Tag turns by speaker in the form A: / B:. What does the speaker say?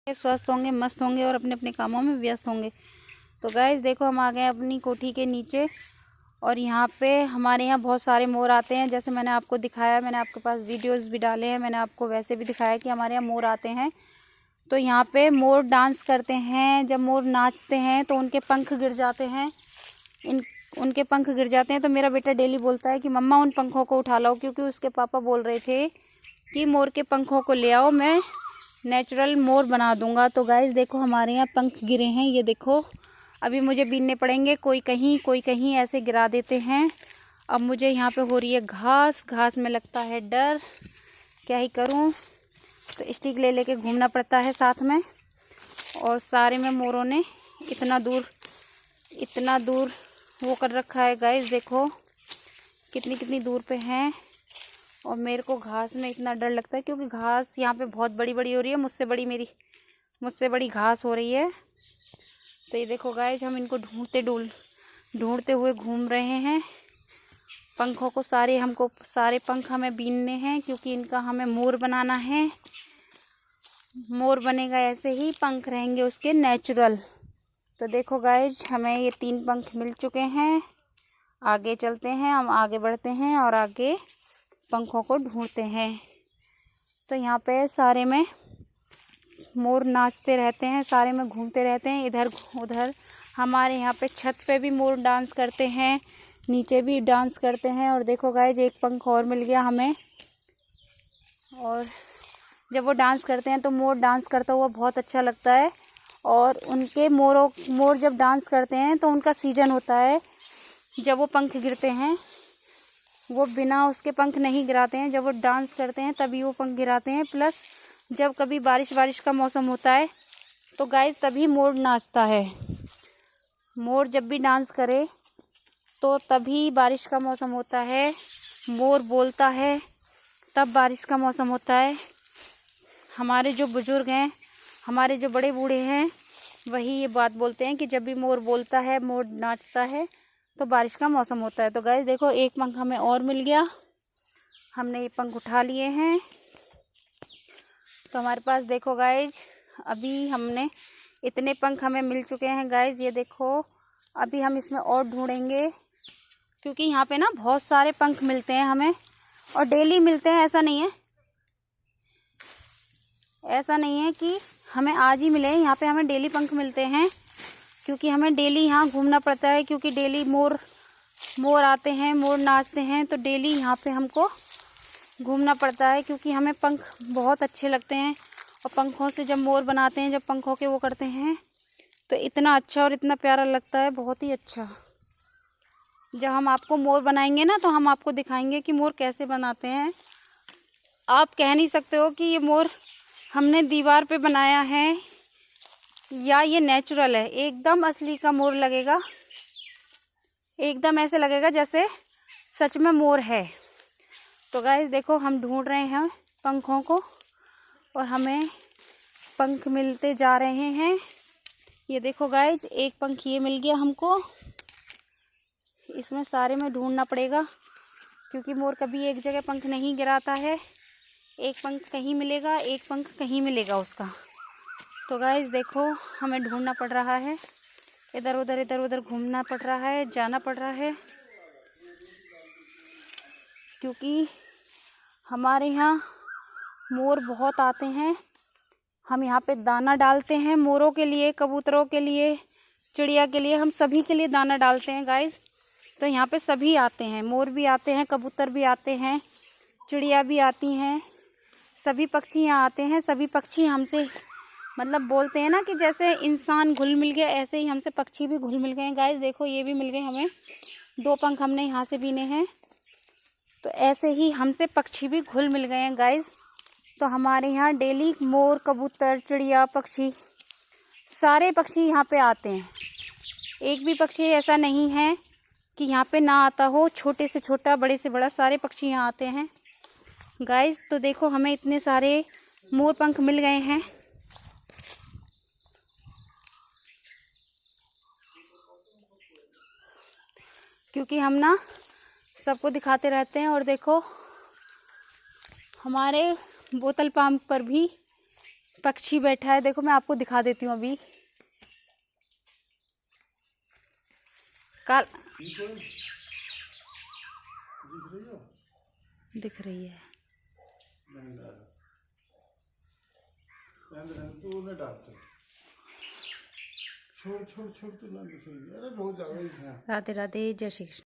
A: स्वस्थ होंगे, मस्त होंगे और अपने अपने कामों में व्यस्त होंगे। तो गाइस देखो, हम आ गए अपनी कोठी के नीचे और यहाँ पे हमारे यहाँ बहुत सारे मोर आते हैं। जैसे मैंने आपको दिखाया, मैंने आपके पास वीडियोस भी डाले हैं, मैंने आपको वैसे भी दिखाया कि हमारे यहाँ मोर आते हैं। तो यहाँ पे मोर डांस करते हैं। जब मोर नाचते हैं तो उनके पंख गिर जाते हैं। उनके पंख गिर जाते हैं तो मेरा बेटा डेली बोलता है कि मम्मा उन पंखों को उठा लाओ, क्योंकि उसके पापा बोल रहे थे कि मोर के पंखों को ले आओ, मैं नेचुरल मोर बना दूंगा। तो गाइस देखो, हमारे यहाँ पंख गिरे हैं, ये देखो। अभी मुझे बीनने पड़ेंगे, कोई कहीं ऐसे गिरा देते हैं। अब मुझे यहाँ पे हो रही है घास में लगता है डर, क्या ही करूँ। तो स्टिक ले लेके घूमना पड़ता है साथ में। और सारे में मोरों ने इतना दूर वो कर रखा है। गाइस देखो कितनी दूर पे हैं। और मेरे को घास में इतना डर लगता है, क्योंकि घास यहाँ पे बहुत बड़ी हो रही है, मुझसे बड़ी घास हो रही है। तो ये देखो गाइस, हम इनको ढूंढते हुए घूम रहे हैं। पंखों को सारे पंख हमें बीनने हैं, क्योंकि इनका हमें मोर बनाना है। मोर बनेगा ऐसे ही, पंख रहेंगे उसके नेचुरल। तो देखो गाइस, हमें ये 3 पंख मिल चुके हैं। आगे चलते हैं, हम आगे बढ़ते हैं और आगे पंखों को ढूंढते हैं। तो यहाँ पे सारे में मोर नाचते रहते हैं, सारे में घूमते रहते हैं इधर उधर। हमारे यहाँ पे छत पे भी मोर डांस करते हैं, नीचे भी डांस करते हैं। और देखो गाइस, एक पंख और मिल गया हमें। और जब वो डांस करते हैं तो मोर डांस करता हुआ बहुत अच्छा लगता है। और उनके मोर जब डांस करते हैं तो उनका सीजन होता है। जब वो पंख गिरते हैं, वो बिना उसके पंख नहीं गिराते हैं। जब वो डांस करते हैं तभी वो पंख गिराते हैं। प्लस जब कभी बारिश का मौसम होता है तो गाइस तभी मोर नाचता है। मोर जब भी डांस करे तो तभी बारिश का मौसम होता है। मोर बोलता है तब बारिश का मौसम होता है। हमारे जो बुजुर्ग हैं, हमारे जो बड़े बूढ़े हैं, वही ये बात बोलते हैं कि जब भी मोर बोलता है, मोर नाचता है, तो बारिश का मौसम होता है। तो गाइस देखो, एक पंख हमें और मिल गया। हमने ये पंख उठा लिए हैं। तो हमारे पास देखो गाइस, अभी हमने इतने पंख हमें मिल चुके हैं। गाइस ये देखो, अभी हम इसमें और ढूंढेंगे, क्योंकि यहाँ पे ना बहुत सारे पंख मिलते हैं हमें, और डेली मिलते हैं। ऐसा नहीं है कि हमें आज ही मिले। यहाँ पे हमें डेली पंख मिलते हैं, क्योंकि हमें डेली यहाँ घूमना पड़ता है। क्योंकि डेली मोर आते हैं, मोर नाचते हैं, तो डेली यहाँ पे हमको घूमना पड़ता है, क्योंकि हमें पंख बहुत अच्छे लगते हैं। और पंखों से जब मोर बनाते हैं, जब पंखों के वो करते हैं, तो इतना अच्छा और इतना प्यारा लगता है, बहुत ही अच्छा। जब हम आपको मोर बनाएंगे ना, तो हम आपको दिखाएंगे कि मोर कैसे बनाते हैं। आप कह नहीं सकते हो कि ये मोर हमने दीवार पे बनाया है या ये नेचुरल है। एकदम असली का मोर लगेगा, एकदम ऐसे लगेगा जैसे सच में मोर है। तो गाइस देखो, हम ढूंढ रहे हैं पंखों को और हमें पंख मिलते जा रहे हैं। ये देखो गाइस, एक पंख ये मिल गया हमको। इसमें सारे में ढूंढना पड़ेगा, क्योंकि मोर कभी एक जगह पंख नहीं गिराता है। एक पंख कहीं मिलेगा, एक पंख कहीं मिलेगा उसका। तो गाइस देखो, हमें ढूंढना पड़ रहा है, इधर उधर घूमना पड़ रहा है, जाना पड़ रहा है, क्योंकि हमारे यहाँ मोर बहुत आते हैं। हम यहाँ पे दाना डालते हैं मोरों के लिए, कबूतरों के लिए, चिड़िया के लिए, हम सभी के लिए दाना डालते हैं गाइस। तो यहाँ पे सभी आते हैं, मोर भी आते हैं, कबूतर भी आते हैं, चिड़िया भी आती हैं, सभी पक्षी यहाँ आते हैं। सभी पक्षी हमसे मतलब बोलते हैं ना कि जैसे इंसान घुल मिल गया, ऐसे ही हमसे पक्षी भी घुल मिल गए हैं। गाइस देखो, ये भी मिल गए हमें, 2 पंख हमने यहाँ से बीने हैं। तो ऐसे ही हमसे पक्षी भी घुल मिल गए हैं गाइस। तो हमारे यहाँ डेली मोर, कबूतर, चिड़िया, पक्षी, सारे पक्षी यहाँ पे आते हैं। एक भी पक्षी ऐसा नहीं है कि यहाँ पे ना आता हो। छोटे से छोटा, बड़े से बड़ा, सारे पक्षी यहाँ आते हैं गाइस। तो देखो, हमें इतने सारे मोर पंख मिल गए हैं। क्योंकि हम ना सबको दिखाते रहते हैं। और देखो, हमारे बोतल पंप पर भी पक्षी बैठा है, देखो मैं आपको दिखा देती हूँ अभी। काल दिख रही है।
B: छोड़ छोड़ छोड़ तो ना दिखेगी। अरे रोज आवे।
A: राधे राधे, जय श्री कृष्ण।